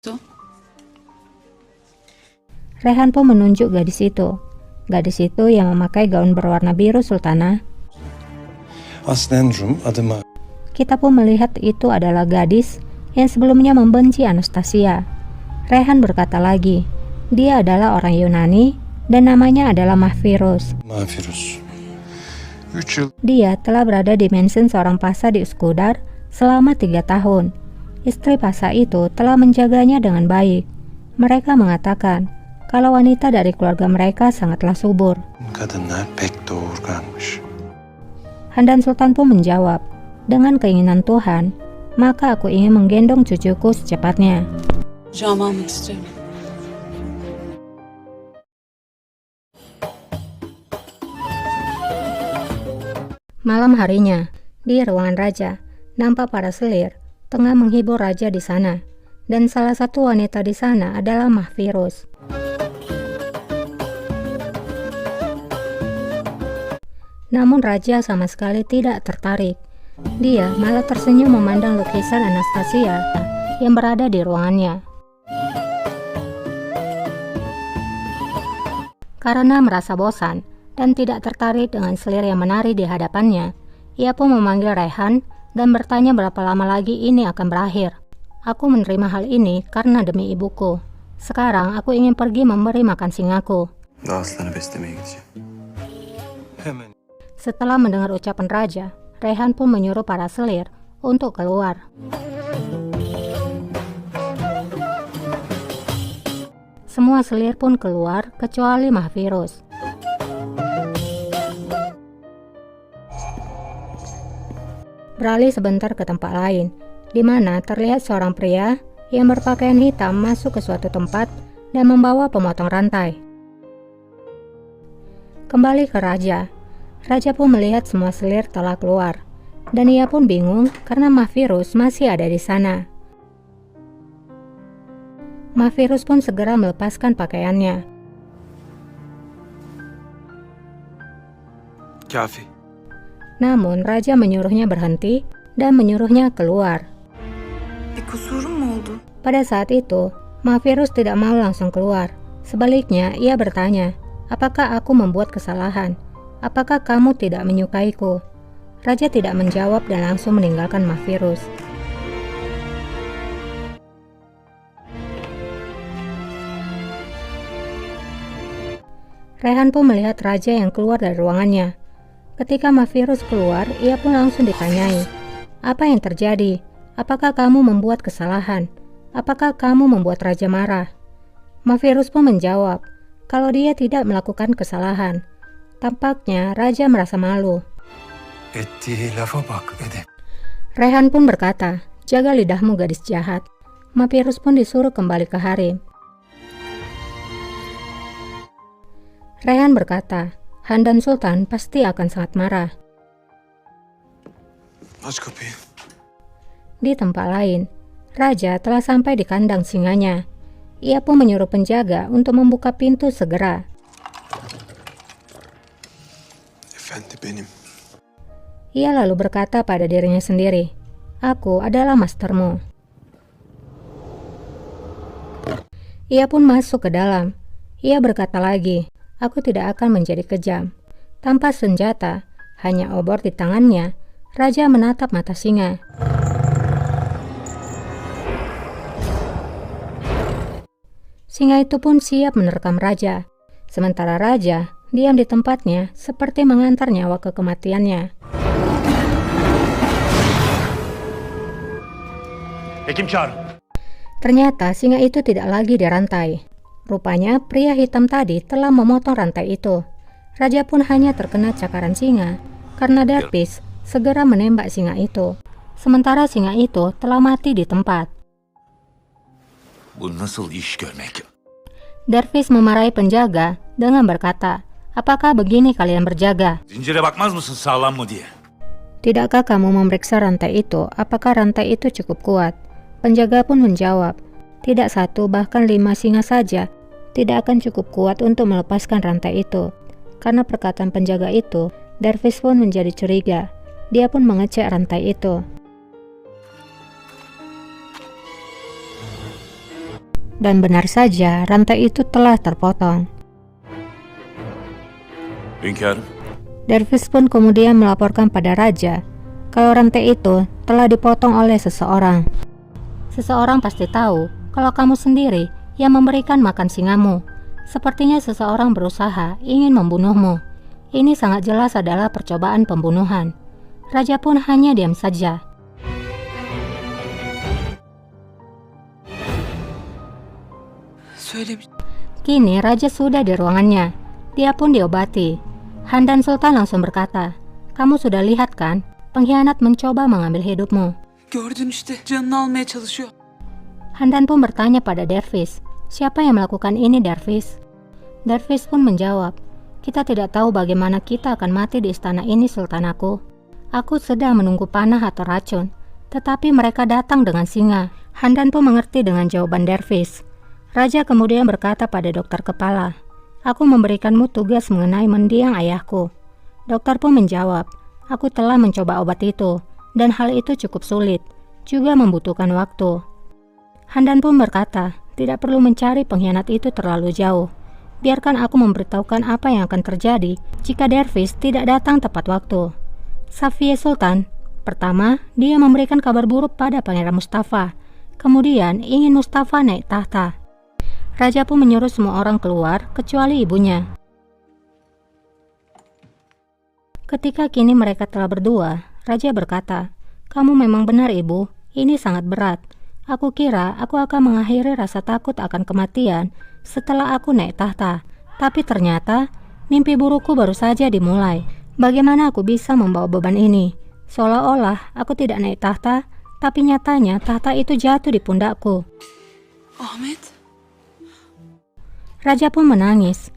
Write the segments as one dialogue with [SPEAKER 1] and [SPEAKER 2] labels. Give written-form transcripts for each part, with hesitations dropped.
[SPEAKER 1] Tuh.
[SPEAKER 2] Rehan pun menunjuk gadis itu. Gadis itu yang memakai gaun berwarna biru sultana.
[SPEAKER 3] Aslen Rum, adım
[SPEAKER 2] Kita pun melihat itu adalah gadis yang sebelumnya membenci Anastasia. Rehan berkata lagi, dia adalah orang Yunani dan namanya adalah Mahfiroz.
[SPEAKER 3] Mafiruz. 3 yıl
[SPEAKER 2] Dia telah berada di mansion seorang pasa di Üsküdar selama 3 tahun. Istri pasa itu telah menjaganya dengan baik. Mereka mengatakan kalau wanita dari keluarga mereka sangatlah subur.
[SPEAKER 3] kadınlar pek doğurganmış.
[SPEAKER 2] Handan Sultan pun menjawab, dengan keinginan Tuhan, maka aku ingin menggendong cucuku secepatnya.
[SPEAKER 1] Kucağıma almak istiyorum.
[SPEAKER 2] Malam harinya, di ruangan raja, nampak para selir tengah menghibur raja di sana, dan salah satu wanita di sana adalah Mahfiroz. Namun raja sama sekali tidak tertarik. Dia malah tersenyum memandang lukisan Anastasia yang berada di ruangannya. Karena merasa bosan dan tidak tertarik dengan selir yang menari di hadapannya, ia pun memanggil Rehan dan bertanya berapa lama lagi ini akan berakhir. Aku menerima hal ini karena demi ibuku. Sekarang aku ingin pergi memberi makan singaku.
[SPEAKER 4] Daha aslanı beslemeye gideceğim.
[SPEAKER 3] Hemen
[SPEAKER 2] Setelah mendengar ucapan raja, Rehan pun menyuruh para selir untuk keluar. Semua selir pun keluar kecuali Mahfiroz. Beralih sebentar ke tempat lain, di mana terlihat seorang pria yang berpakaian hitam masuk ke suatu tempat dan membawa pemotong rantai. Kembali ke raja. Raja pun melihat semua selir telah keluar, dan ia pun bingung karena Mahfiroz masih ada di sana. Mahfiroz pun segera melepaskan pakaiannya.
[SPEAKER 4] Kafi.
[SPEAKER 2] Namun raja menyuruhnya berhenti dan menyuruhnya keluar.
[SPEAKER 1] Bir kusurum mu oldu?
[SPEAKER 2] Pada saat itu, Mahfiroz tidak mau langsung keluar. Sebaliknya, ia bertanya, apakah aku membuat kesalahan? Apakah kamu tidak menyukaiku? Raja tidak menjawab dan langsung meninggalkan Mahfiroz. Rehan pun melihat raja yang keluar dari ruangannya. Ketika Mahfiroz keluar, ia pun langsung ditanyai, apa yang terjadi? Apakah kamu membuat kesalahan? Apakah kamu membuat raja marah? Mahfiroz pun menjawab, kalau dia tidak melakukan kesalahan. Tampaknya raja merasa malu.
[SPEAKER 4] Ettiği lafa bak Edep.
[SPEAKER 2] Rehan pun berkata, jaga lidahmu gadis jahat. Mahfiroz pun disuruh kembali ke harem. Rehan berkata, Handan Sultan pasti akan sangat marah.
[SPEAKER 4] Aç kapıyı.
[SPEAKER 2] Di tempat lain, raja telah sampai di kandang singanya. Ia pun menyuruh penjaga untuk membuka pintu segera.
[SPEAKER 4] Efendi benim.
[SPEAKER 2] Ia lalu berkata pada dirinya sendiri, aku adalah mastermu. Ia pun masuk ke dalam. Ia berkata lagi, aku tidak akan menjadi kejam. Tanpa senjata, hanya obor di tangannya, raja menatap mata singa. Singa itu pun siap menerkam raja. Sementara raja diam di tempatnya seperti mengantar nyawa ke kematiannya.
[SPEAKER 5] Hekim çağırın.
[SPEAKER 2] Ternyata singa itu tidak lagi dirantai. Rupanya pria hitam tadi telah memotong rantai itu. Raja pun hanya terkena cakaran singa karena Dervis segera menembak singa itu. Sementara singa itu telah mati di tempat.
[SPEAKER 5] Bu nasıl iş görmek?
[SPEAKER 2] Dervis memarahi penjaga dengan berkata, apakah begini kalian berjaga?
[SPEAKER 5] Zincire bakmaz mısın sağlam mı diye?
[SPEAKER 2] Tidakkah kamu memeriksa rantai itu? Apakah rantai itu cukup kuat? Penjaga pun menjawab, tidak 1 bahkan 5 singa saja tidak akan cukup kuat untuk melepaskan rantai itu. Karena perkataan penjaga itu, Dervis pun menjadi curiga. Dia pun mengecek rantai itu. Dan benar saja, rantai itu telah terpotong.
[SPEAKER 5] Hünkârım,
[SPEAKER 2] Dervish pun kemudian melaporkan pada raja kalau rantai itu telah dipotong oleh seseorang. Seseorang pasti tahu kalau kamu sendiri yang memberikan makan singamu. Sepertinya seseorang berusaha ingin membunuhmu. Ini sangat jelas adalah percobaan pembunuhan. Raja pun hanya diam saja. Kini raja sudah di ruangannya. Dia pun diobati. Handan Sultan langsung berkata, "Kamu sudah lihat kan? Pengkhianat mencoba mengambil hidupmu."
[SPEAKER 1] Gördün işte, canını almaya çalışıyor.
[SPEAKER 2] Handan pun bertanya pada Dervish, "Siapa yang melakukan ini, Dervish?" Dervish pun menjawab, "Kita tidak tahu bagaimana kita akan mati di istana ini, Sultan aku. Aku sedang menunggu panah atau racun, tetapi mereka datang dengan singa." Handan pun mengerti dengan jawaban Dervish. Raja kemudian berkata pada dokter kepala, "Aku memberikanmu tugas mengenai mendiang ayahku." Dokter pun menjawab, "Aku telah mencoba obat itu, dan hal itu cukup sulit, juga membutuhkan waktu." Handan pun berkata, "Tidak perlu mencari pengkhianat itu terlalu jauh. Biarkan aku memberitahukan apa yang akan terjadi jika Dervish tidak datang tepat waktu." Safiye Sultan, pertama, dia memberikan kabar buruk pada Pangeran Mustafa. Kemudian ingin Mustafa naik tahta. Raja pun menyuruh semua orang keluar kecuali ibunya. Ketika kini mereka telah berdua, Raja berkata, "Kamu memang benar, Ibu. Ini sangat berat. Aku kira aku akan mengakhiri rasa takut akan kematian setelah aku naik tahta. Tapi ternyata mimpi burukku baru saja dimulai. Bagaimana aku bisa membawa beban ini? Seolah-olah aku tidak naik tahta, tapi nyatanya tahta itu jatuh di pundakku."
[SPEAKER 1] Ahmet?
[SPEAKER 2] Raja pun menangis.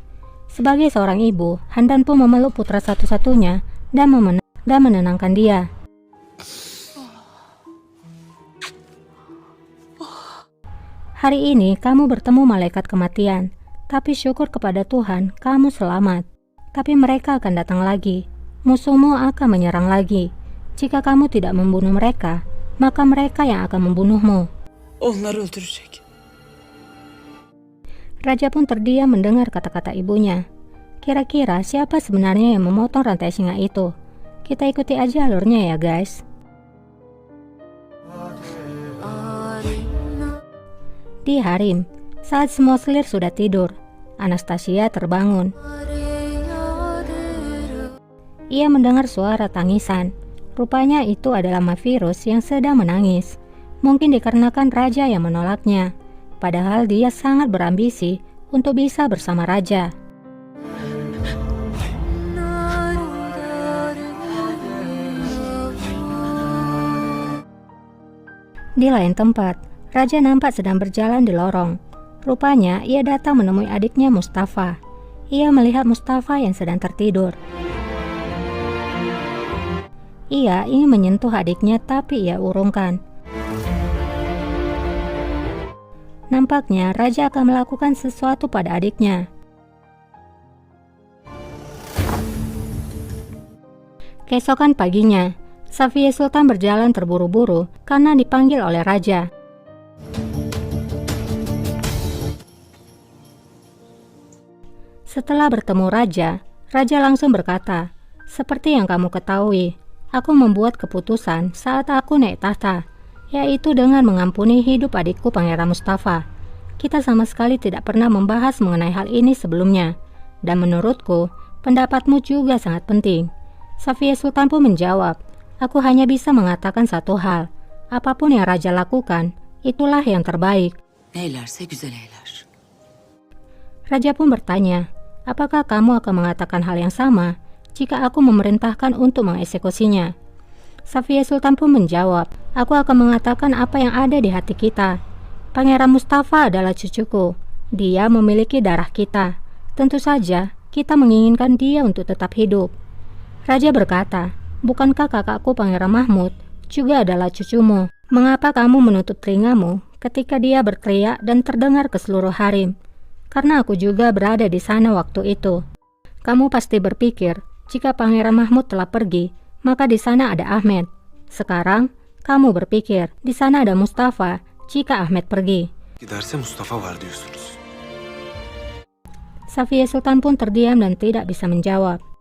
[SPEAKER 2] Sebagai seorang ibu, Handan pun memeluk putra satu-satunya dan menenangkan dia. "Hari ini kamu bertemu malaikat kematian, tapi syukur kepada Tuhan kamu selamat. Tapi mereka akan datang lagi. Musuhmu akan menyerang lagi. Jika kamu tidak membunuh mereka, maka mereka yang akan membunuhmu."
[SPEAKER 1] Onları öldürecek.
[SPEAKER 2] Raja pun terdiam mendengar kata-kata ibunya. Kira-kira siapa sebenarnya yang memotong rantai singa itu? Kita ikuti aja alurnya ya guys. Di harem, saat semua selir sudah tidur, Anastasia terbangun. Ia mendengar suara tangisan. Rupanya itu adalah Mavirus yang sedang menangis. Mungkin dikarenakan raja yang menolaknya. Padahal dia sangat berambisi untuk bisa bersama raja. Di lain tempat, raja nampak sedang berjalan di lorong. Rupanya ia datang menemui adiknya Mustafa. Ia melihat Mustafa yang sedang tertidur. Ia ingin menyentuh adiknya tapi ia urungkan. Nampaknya raja akan melakukan sesuatu pada adiknya. Keesokan paginya, Safiye Sultan berjalan terburu-buru karena dipanggil oleh raja. Setelah bertemu raja, raja langsung berkata, "Seperti yang kamu ketahui, aku membuat keputusan saat aku naik tahta, yaitu dengan mengampuni hidup adikku Pangeran Mustafa. Kita sama sekali tidak pernah membahas mengenai hal ini sebelumnya, dan menurutku, pendapatmu juga sangat penting." Safiye Sultan pun menjawab, "Aku hanya bisa mengatakan satu hal, apapun yang raja lakukan, itulah yang terbaik."
[SPEAKER 1] Neylerse güzel eyler.
[SPEAKER 2] Raja pun bertanya, "Apakah kamu akan mengatakan hal yang sama jika aku memerintahkan untuk mengeksekusinya?" Safiye Sultan pun menjawab, "Aku akan mengatakan apa yang ada di hati kita. Pangeran Mustafa adalah cucuku. Dia memiliki darah kita. Tentu saja kita menginginkan dia untuk tetap hidup." Raja berkata, "Bukankah kakakku Pangeran Mahmud juga adalah cucumu? Mengapa kamu menutup telingamu ketika dia berteriak dan terdengar ke seluruh harem? Karena aku juga berada di sana waktu itu. Kamu pasti berpikir, jika Pangeran Mahmud telah pergi, maka di sana ada Ahmed. Sekarang, kamu berpikir, di sana ada Mustafa jika Ahmed pergi."
[SPEAKER 4] Giderse Mustafa var diyorsunuz.
[SPEAKER 2] Safiye Sultan pun terdiam dan tidak bisa menjawab.